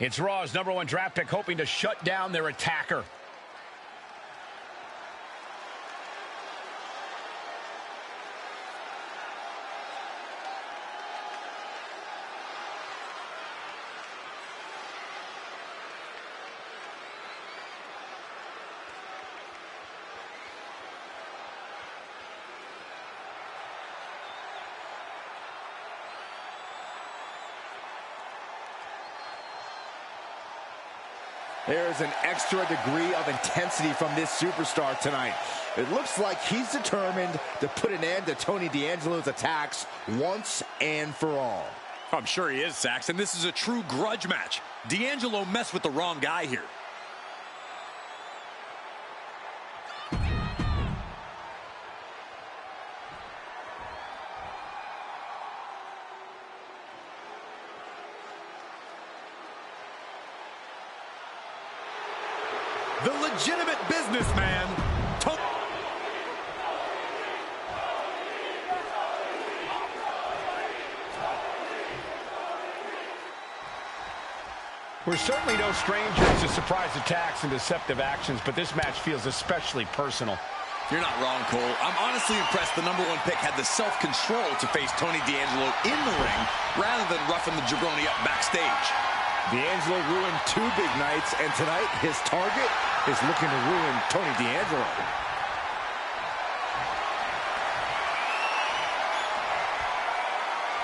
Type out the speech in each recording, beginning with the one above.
It's Raw's #1 draft pick hoping to shut down their attacker. There's an extra degree of intensity from this superstar tonight. It looks like he's determined to put an end to Tony D'Angelo's attacks once and for all. I'm sure he is, Saxon. This is a true grudge match. D'Angelo messed with the wrong guy here. The legitimate businessman, Tony. We're certainly no strangers to surprise attacks and deceptive actions, but this match feels especially personal. You're not wrong, Cole. I'm honestly impressed the #1 pick had the self-control to face Tony D'Angelo in the ring rather than roughing the jabroni up backstage. D'Angelo ruined 2 big nights, and tonight his target is looking to ruin Tony D'Angelo.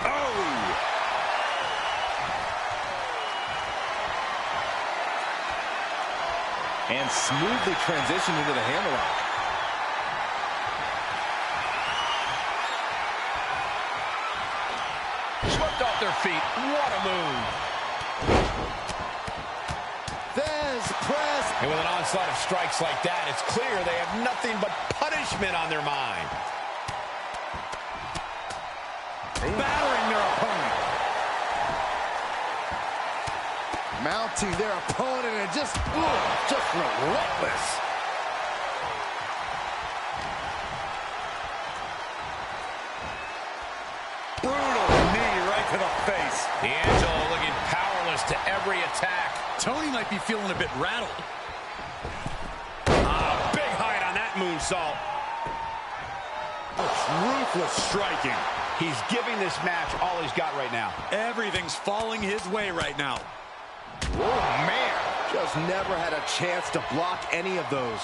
Oh! And smoothly transitioned into the hammerlock. Swept off their feet. What a move. Press. And with an onslaught of strikes like that, it's clear they have nothing but punishment on their mind. Battering their opponent. Mounting their opponent and just relentless. Brutal knee right to the face. D'Angelo looking powerless to every attack. Tony might be feeling a bit rattled. Big height on that moonsault. Ruthless striking. He's giving this match all he's got right now. Everything's falling his way right now. Oh, man. Just never had a chance to block any of those.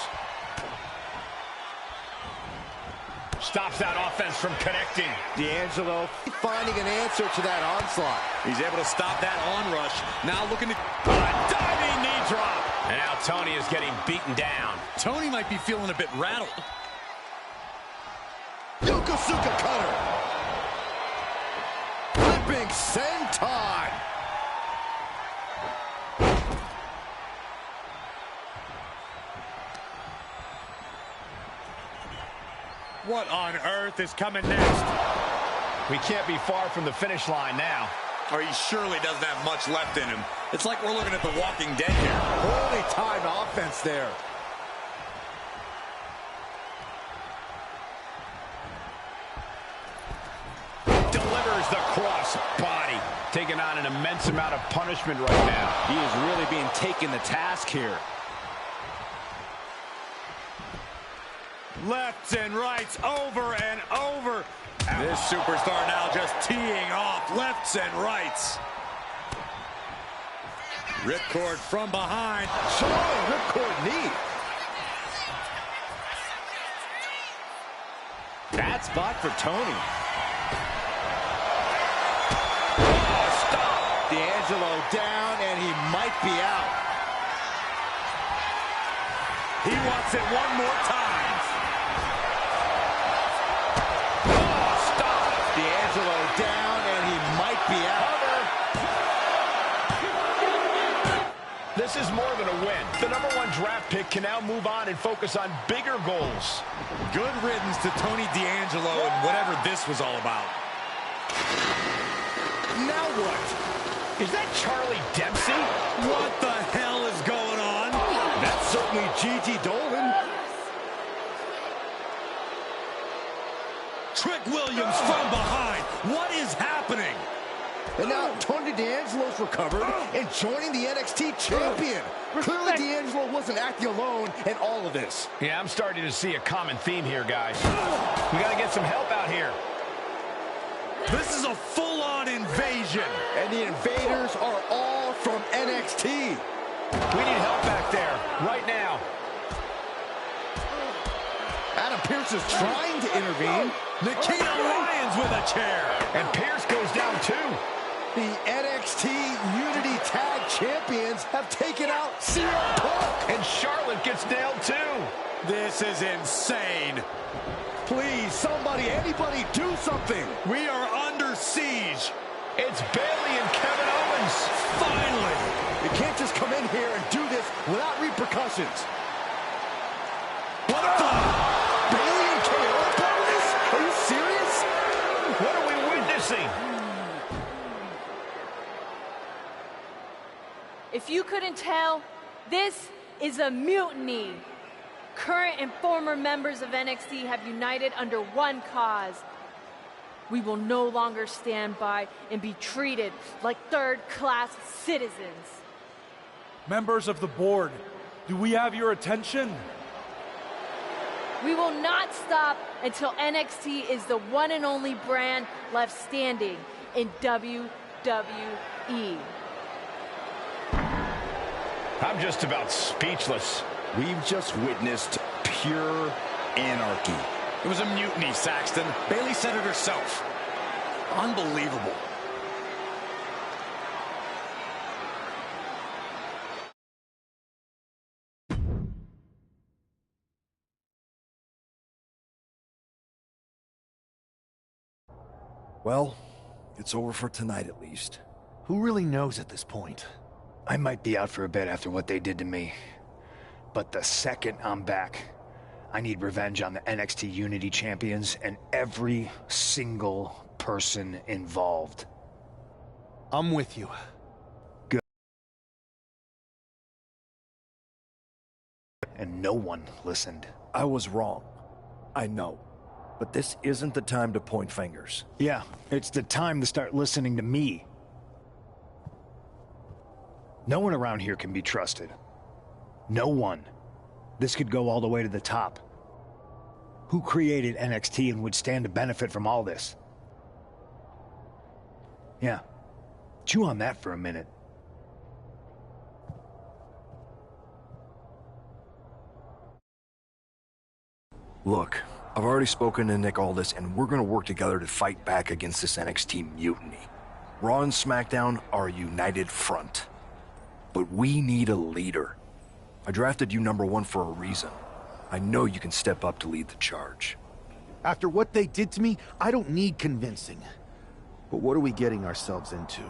Stops that offense from connecting. D'Angelo finding an answer to that onslaught. He's able to stop that onrush. Now looking to... diving knee drop. And now Tony is getting beaten down. Tony might be feeling a bit rattled. Yokosuka cutter. Flipping senton. What on earth is coming next? We can't be far from the finish line now. Or he surely doesn't have much left in him. It's like we're looking at The Walking Dead here. Holy timed offense there. Delivers the cross body. Taking on an immense amount of punishment right now. He is really being taken to task here. Lefts and rights over and over. This superstar now just teeing off lefts and rights. Ripcord from behind. Strong ripcord knee. Bad spot for Tony. Oh, stop. D'Angelo down, and he might be out. He wants it one more time. D'Angelo down, and he might be out. This is more than a win. The #1 draft pick can now move on and focus on bigger goals. Good riddance to Tony D'Angelo and whatever this was all about. Now what? Is that Charlie Dempsey? What the hell is going on? That's certainly Gigi Dolan. Trick Williams from behind. What is happening? And now Tony D'Angelo's recovered and joining the NXT champion. Clearly D'Angelo wasn't acting alone in all of this. Yeah, I'm starting to see a common theme here, guys. We got to get some help out here. This is a full-on invasion. And the invaders are all from NXT. We need help back there, right now. Adam Pearce is trying to intervene. Nikita Lyons with a chair. And Pearce goes down too. The NXT Unity Tag Champions have taken out CM Punk. And Charlotte gets nailed too. This is insane. Please, somebody, anybody, do something. We are under siege. It's Bayley and Kevin Owens. Finally. You can't just come in here and do this without repercussions. What the? Bayley and KO part of this? Are you serious? What are we witnessing? If you couldn't tell, this is a mutiny. Current and former members of NXT have united under one cause. We will no longer stand by and be treated like third-class citizens. Members of the board, do we have your attention? We will not stop until NXT is the one and only brand left standing in WWE. I'm just about speechless. We've just witnessed pure anarchy. It was a mutiny, Saxton. Bayley said it herself. Unbelievable. Well, it's over for tonight at least. Who really knows at this point? I might be out for a bit after what they did to me. But the second I'm back, I need revenge on the NXT Unity Champions and every single person involved. I'm with you. Good. And no one listened. I was wrong. I know. But this isn't the time to point fingers. Yeah, it's the time to start listening to me. No one around here can be trusted. No one. This could go all the way to the top. Who created NXT and would stand to benefit from all this? Yeah. Chew on that for a minute. Look, I've already spoken to Nick Aldis, and we're gonna work together to fight back against this NXT mutiny. Raw and SmackDown are a united front. But we need a leader. I drafted you #1 for a reason. I know you can step up to lead the charge. After what they did to me, I don't need convincing. But what are we getting ourselves into?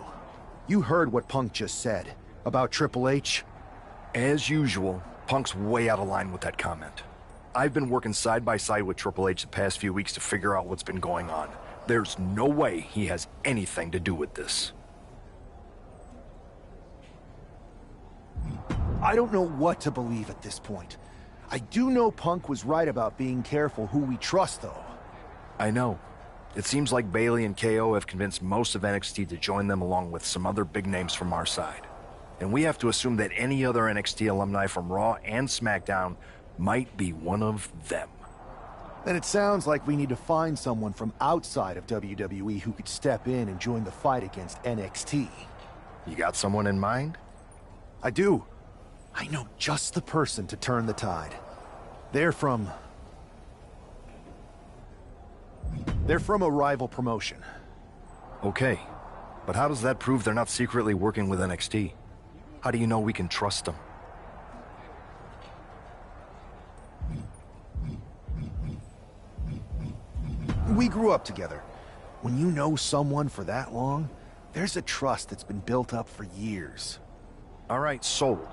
You heard what Punk just said about Triple H. As usual, Punk's way out of line with that comment. I've been working side by side with Triple H the past few weeks to figure out what's been going on. There's no way he has anything to do with this. I don't know what to believe at this point. I do know Punk was right about being careful who we trust, though. I know. It seems like Bayley and KO have convinced most of NXT to join them along with some other big names from our side. And we have to assume that any other NXT alumni from Raw and SmackDown might be one of them. Then it sounds like we need to find someone from outside of WWE who could step in and join the fight against NXT. You got someone in mind? I do. I know just the person to turn the tide. They're from a rival promotion. Okay, but how does that prove they're not secretly working with NXT? How do you know we can trust them? We grew up together. When you know someone for that long, there's a trust that's been built up for years. All right, sold.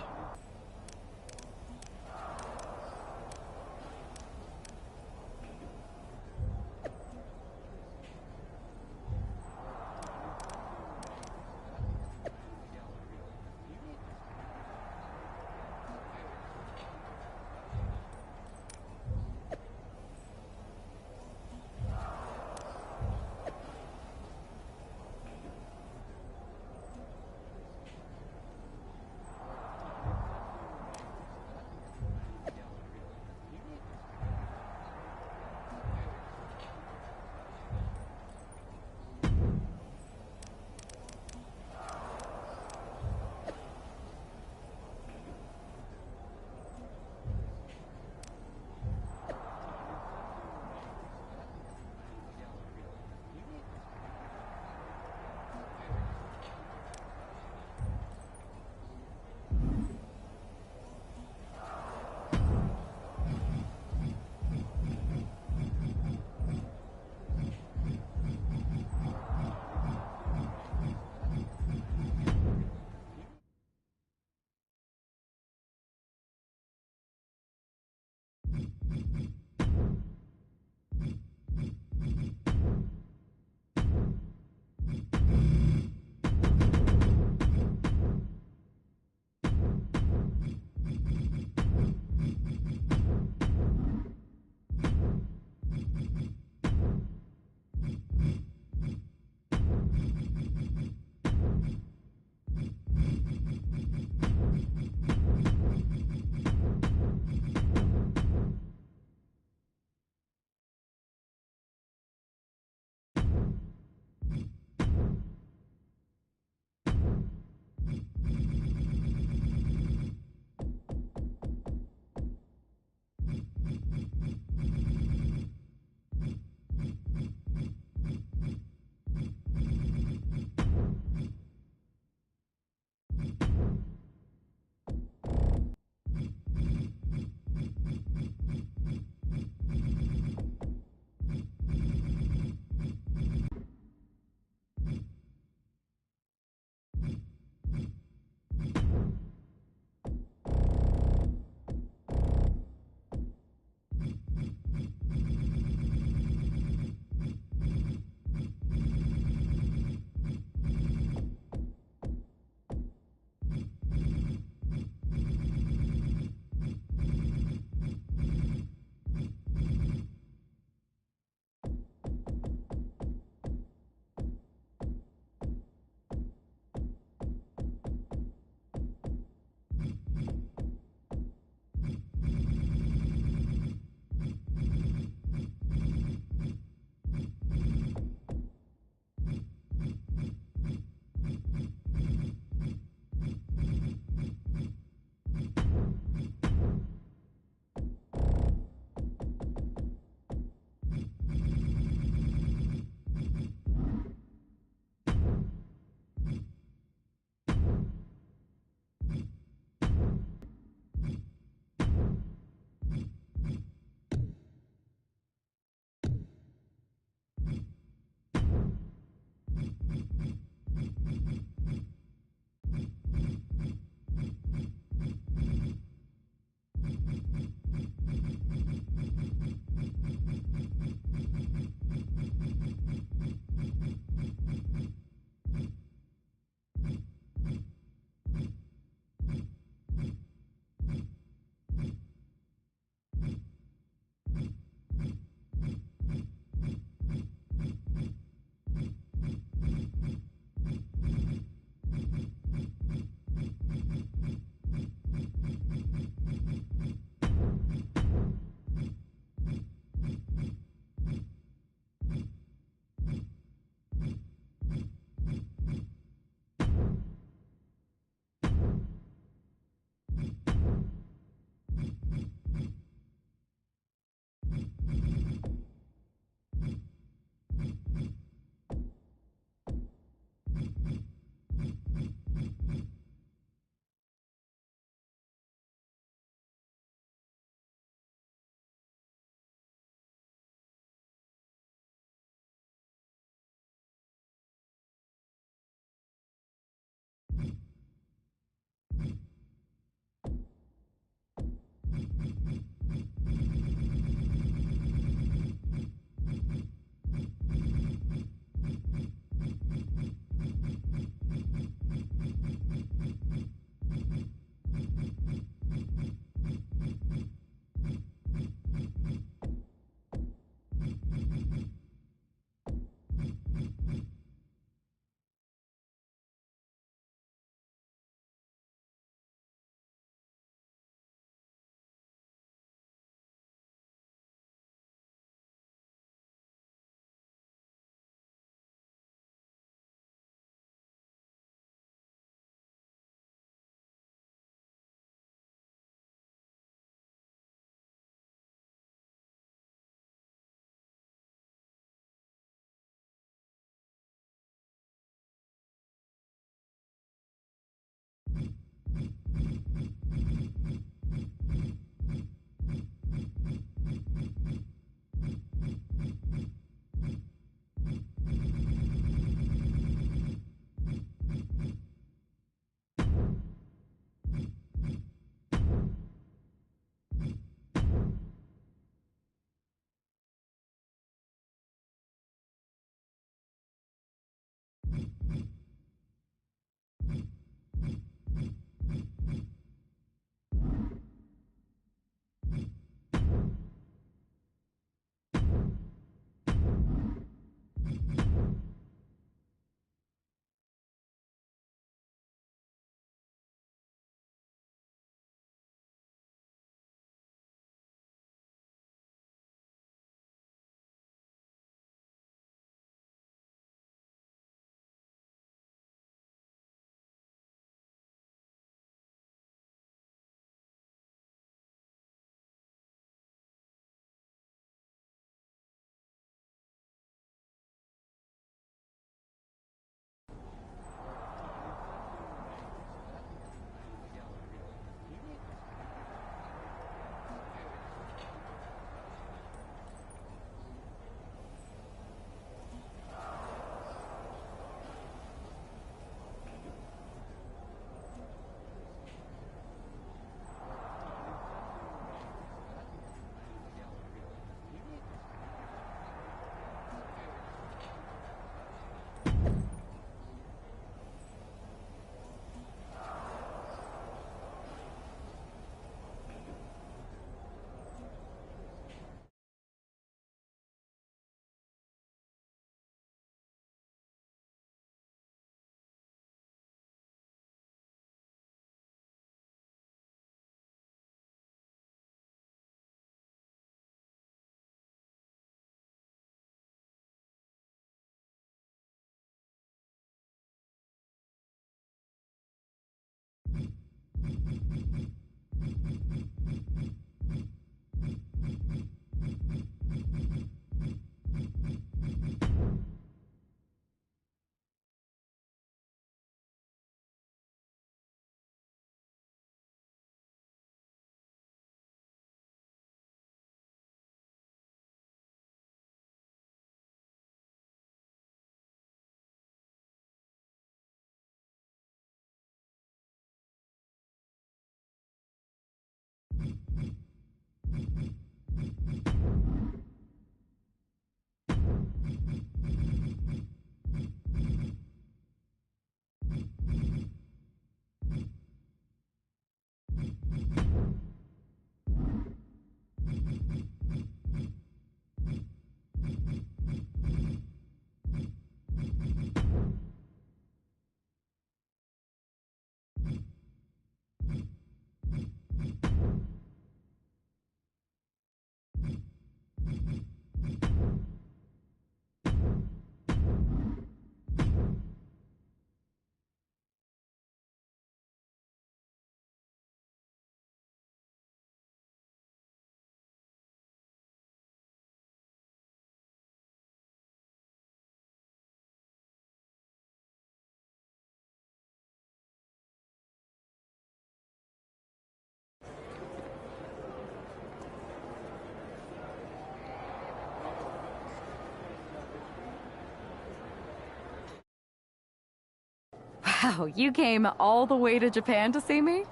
Wow, you came all the way to Japan to see me?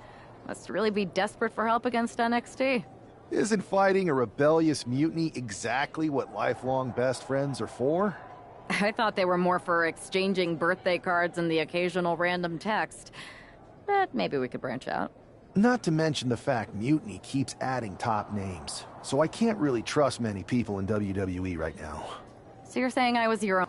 Must really be desperate for help against NXT. Isn't fighting a rebellious mutiny exactly what lifelong best friends are for? I thought they were more for exchanging birthday cards and the occasional random text. But maybe we could branch out. Not to mention the fact Mutiny keeps adding top names, so I can't really trust many people in WWE right now. So you're saying I was your own...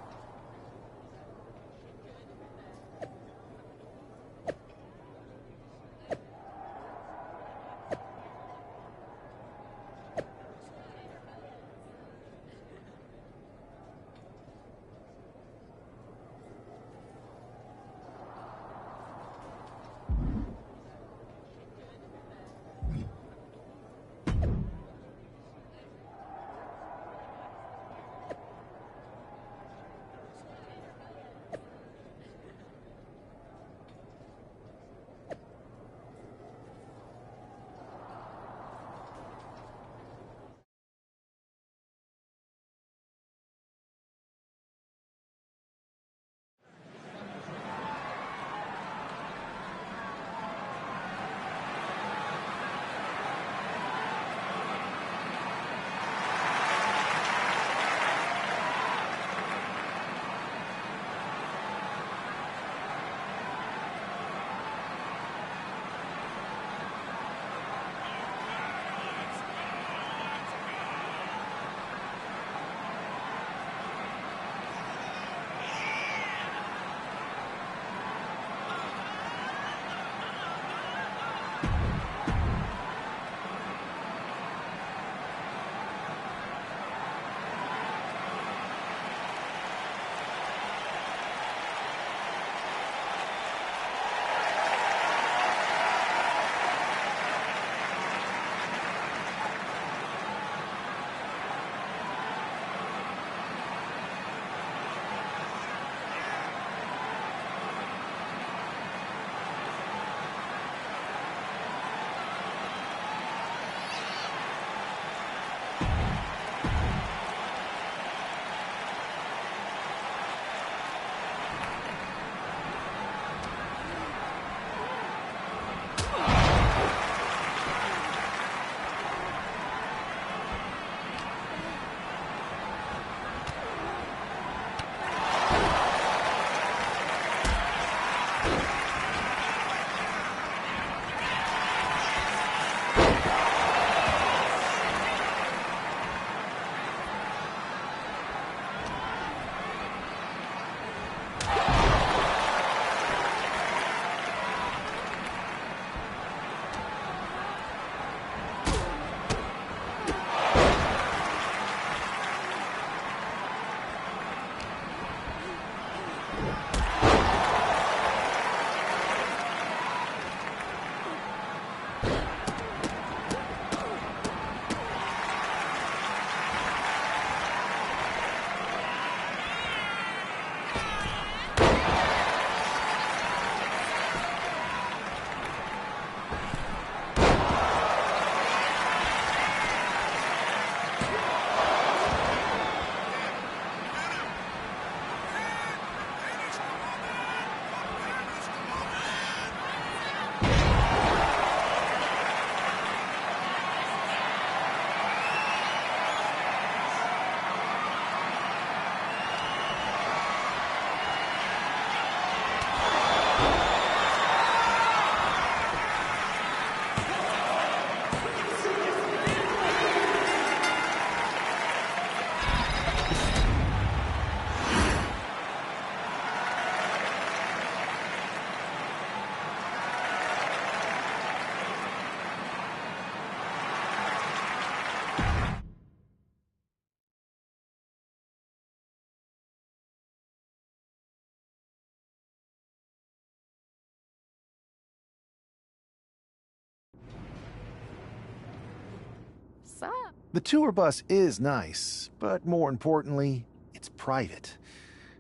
Sup? The tour bus is nice, but more importantly, it's private.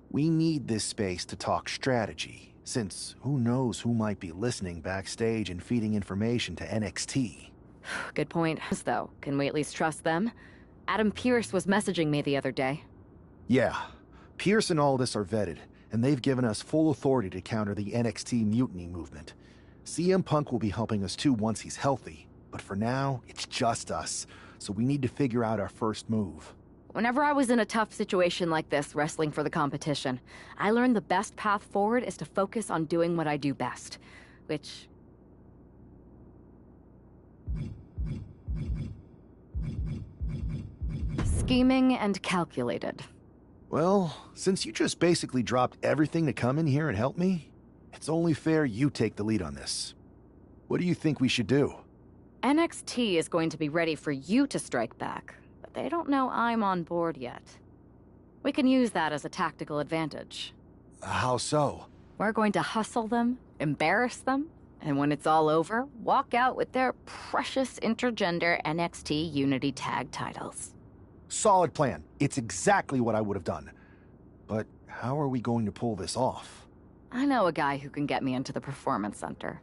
We need this space to talk strategy, since who knows who might be listening backstage and feeding information to NXT. Good point. Though, can we at least trust them? Adam Pearce was messaging me the other day. Yeah, Pierce and Aldis are vetted, and they've given us full authority to counter the NXT mutiny movement. CM Punk will be helping us too once he's healthy, but for now, it's just us, so we need to figure out our first move. Whenever I was in a tough situation like this, wrestling for the competition, I learned the best path forward is to focus on doing what I do best, which... scheming and calculated. Well, since you just basically dropped everything to come in here and help me, it's only fair you take the lead on this. What do you think we should do? NXT is going to be ready for you to strike back, but they don't know I'm on board yet. We can use that as a tactical advantage. How so? We're going to hustle them, embarrass them, and when it's all over, walk out with their precious intergender NXT Unity Tag titles. Solid plan. It's exactly what I would have done. But how are we going to pull this off? I know a guy who can get me into the Performance Center.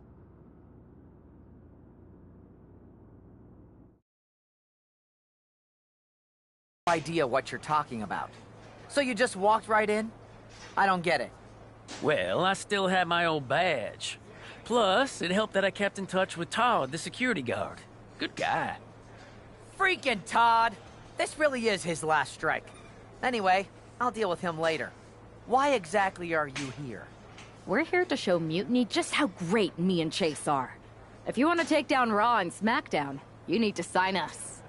Idea what you're talking about. So you just walked right in? I don't get it. Well, I still had my old badge. Plus, it helped that I kept in touch with Todd, the security guard. Good guy. Freaking Todd! This really is his last strike. Anyway, I'll deal with him later. Why exactly are you here? We're here to show Mutiny just how great me and Chase are. If you want to take down Raw and SmackDown, you need to sign us.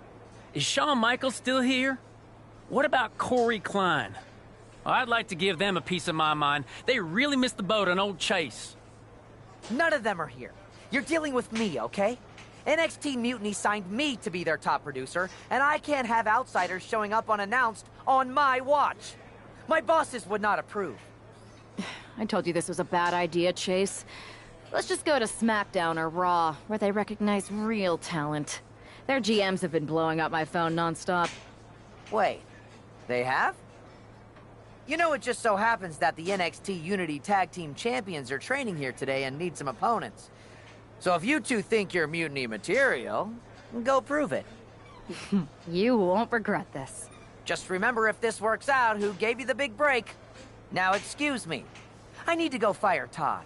Is Shawn Michaels still here? What about Corey Klein? I'd like to give them a piece of my mind. They really missed the boat on old Chase. None of them are here. You're dealing with me, okay? NXT Mutiny signed me to be their top producer, and I can't have outsiders showing up unannounced on my watch. My bosses would not approve. I told you this was a bad idea, Chase. Let's just go to SmackDown or Raw, where they recognize real talent. Their GMs have been blowing up my phone nonstop. Wait, they have? You know, it just so happens that the NXT Unity Tag Team Champions are training here today and need some opponents. So if you two think you're Mutiny material, go prove it. You won't regret this. Just remember, if this works out, who gave you the big break. Now excuse me. I need to go fire Todd.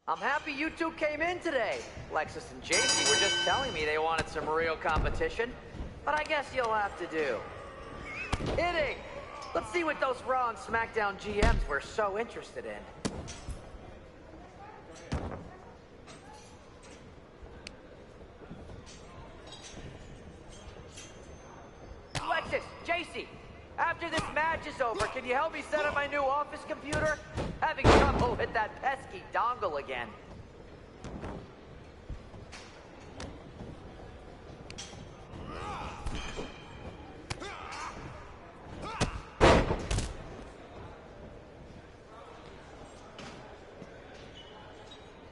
I'm happy you two came in today. Lexus and JC were just telling me they wanted some real competition, but I guess you'll have to do. Hitting! Let's see what those Raw and SmackDown GMs were so interested in. Lexus, JC, after this match is over, can you help me set up my new office computer? Having trouble with that pesky dongle again.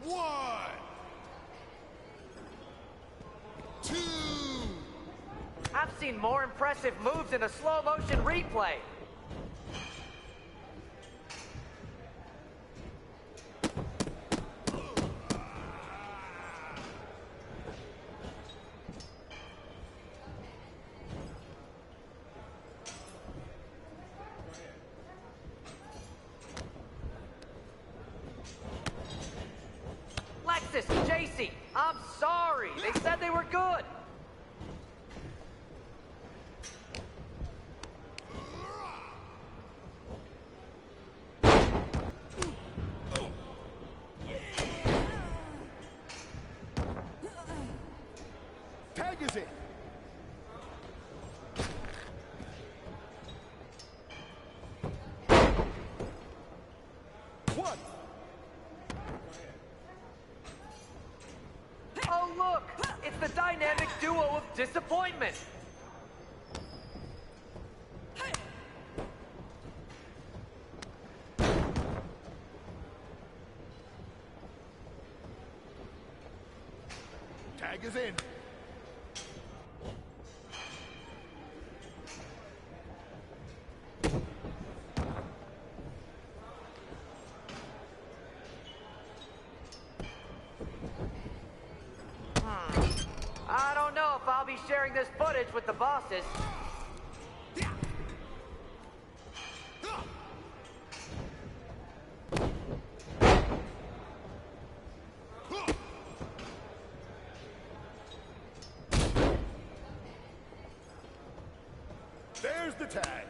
One, two. I've seen more impressive moves in a slow-motion replay. Lexus, JC, I'm sorry. They said they were good. Tag is in. One. Oh, look! It's the dynamic duo of disappointment! Tag is in. I don't know if I'll be sharing this footage with the bosses. There's the tag.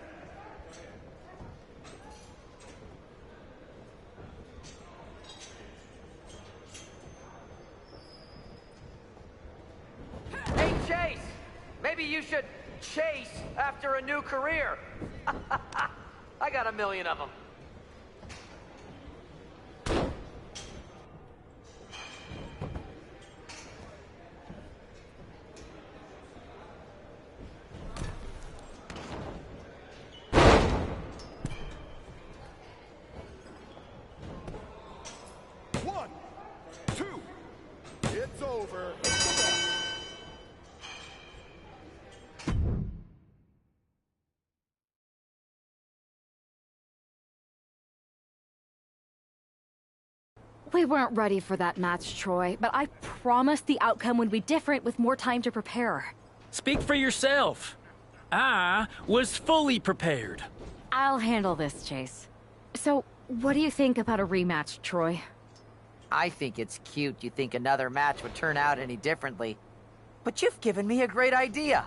Hey, Chase! Maybe you should chase after a new career. I got a million of them. One, two. It's over. We weren't ready for that match, Troy, but I promised the outcome would be different with more time to prepare. Speak for yourself. I was fully prepared. I'll handle this, Chase. So, what do you think about a rematch, Troy? I think it's cute you think another match would turn out any differently. But you've given me a great idea.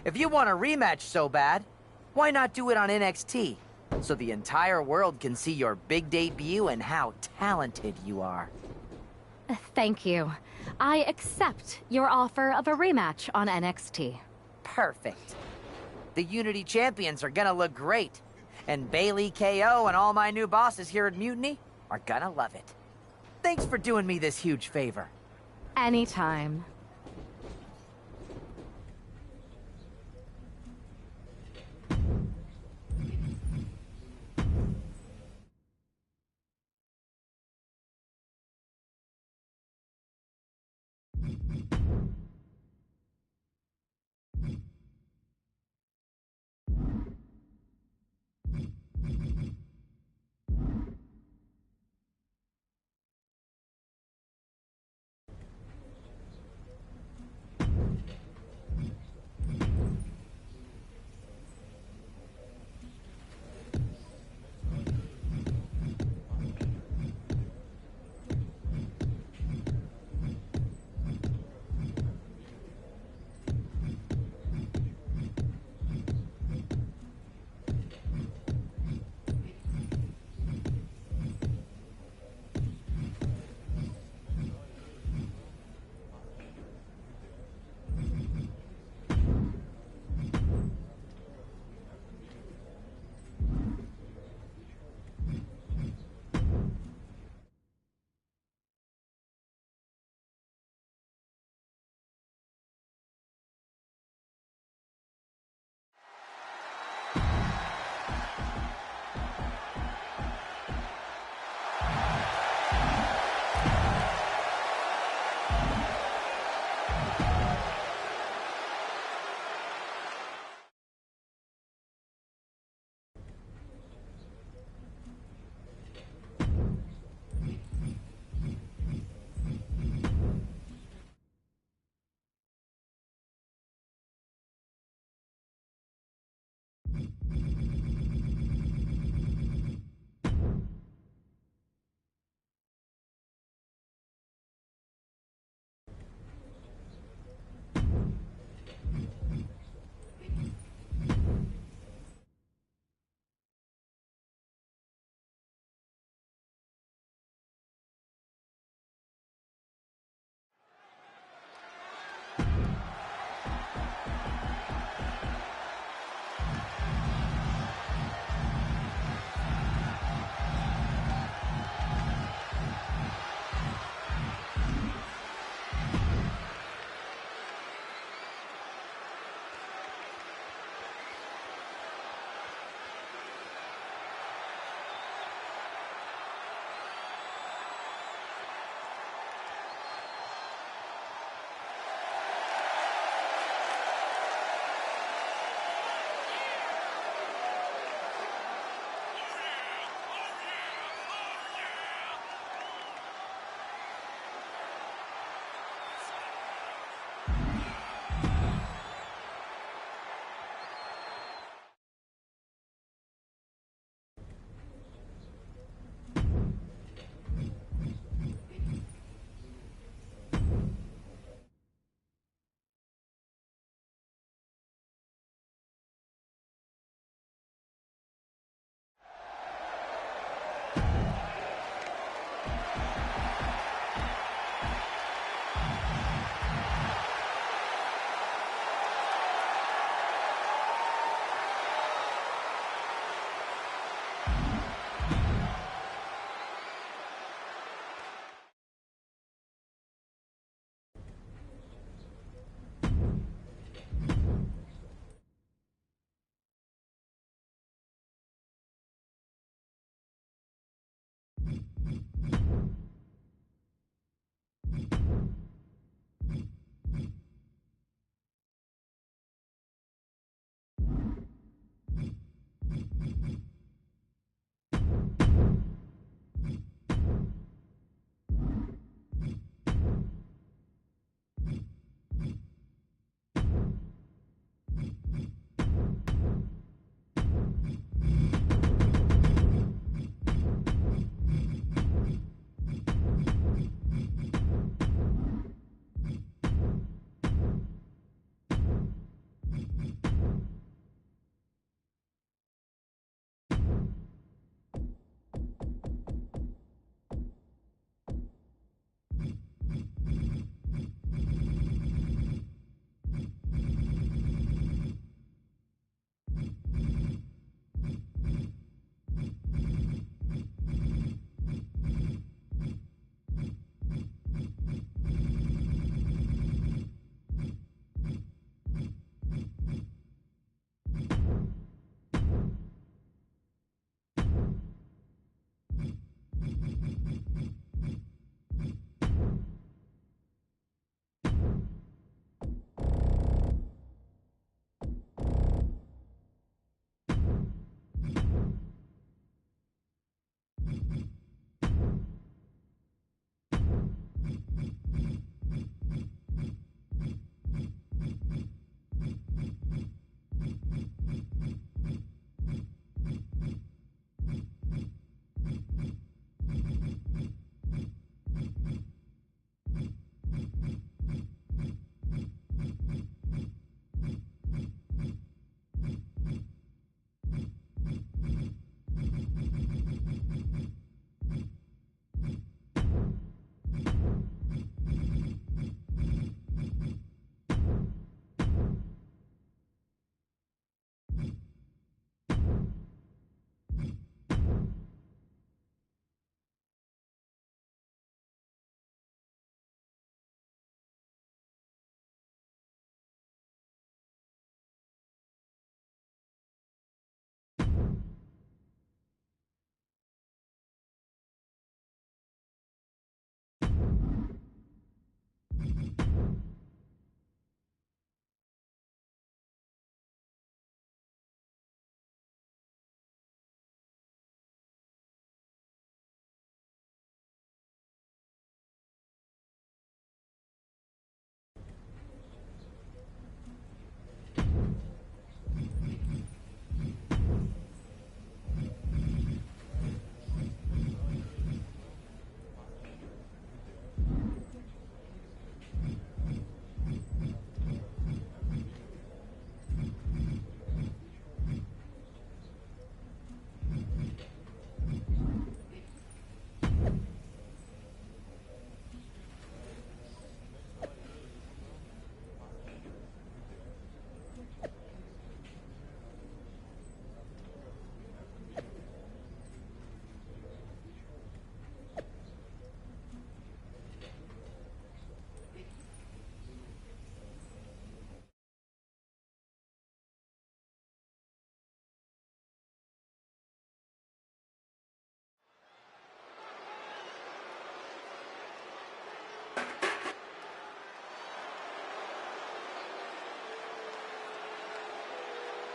If you want a rematch so bad, why not do it on NXT? So the entire world can see your big debut and how talented you are. Thank you. I accept your offer of a rematch on NXT. Perfect. The Unity Champions are gonna look great. And Bailey, KO, and all my new bosses here at Mutiny are gonna love it. Thanks for doing me this huge favor. Anytime.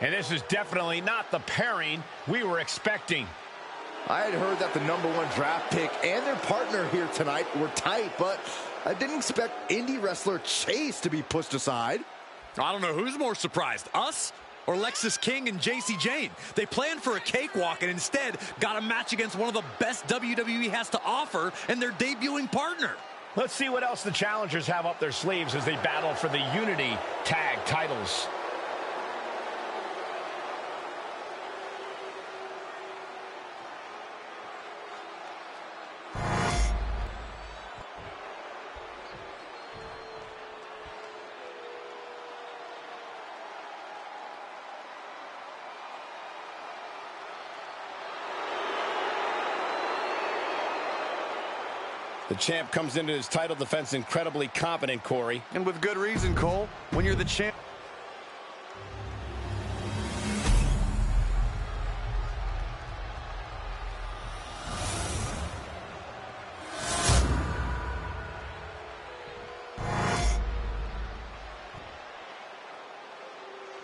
And this is definitely not the pairing we were expecting. I had heard that the #1 draft pick and their partner here tonight were tight, but I didn't expect indie wrestler Chase to be pushed aside. I don't know who's more surprised, us or Lexis King and JC Jane. They planned for a cakewalk and instead got a match against one of the best WWE has to offer and their debuting partner. Let's see what else the challengers have up their sleeves as they battle for the Unity Tag titles. The champ comes into his title defense incredibly confident, Corey. And with good reason, Cole. When you're the champ.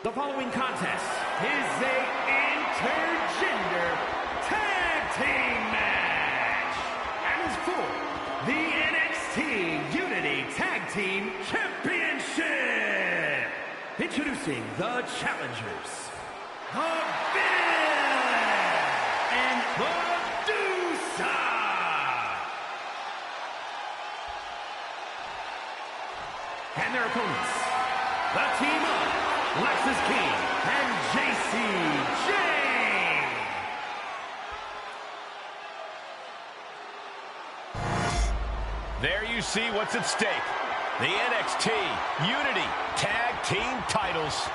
The following contest is a intergender tag team match and is for the NXT Unity Tag Team Championship. Introducing the challengers, the Villain and the Medusa. And their opponents, the team of Lexis King and JC Jane. There you see what's at stake. The NXT Unity Tag Team titles.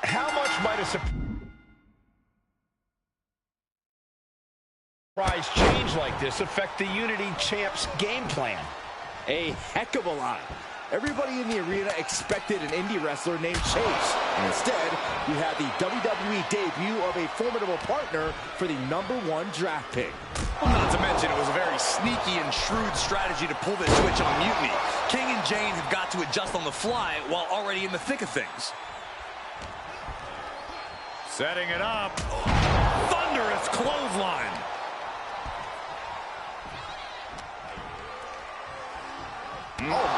How much might a surprise change like this affect the Unity Champ's game plan? A heck of a lot. Everybody in the arena expected an indie wrestler named Chase. And instead, we had the WWE debut of a formidable partner for the #1 draft pick. Well, not to mention, it was a very sneaky and shrewd strategy to pull this switch on Mutiny. King and Jane have got to adjust on the fly while already in the thick of things. Setting it up. Thunderous clothesline. Oh.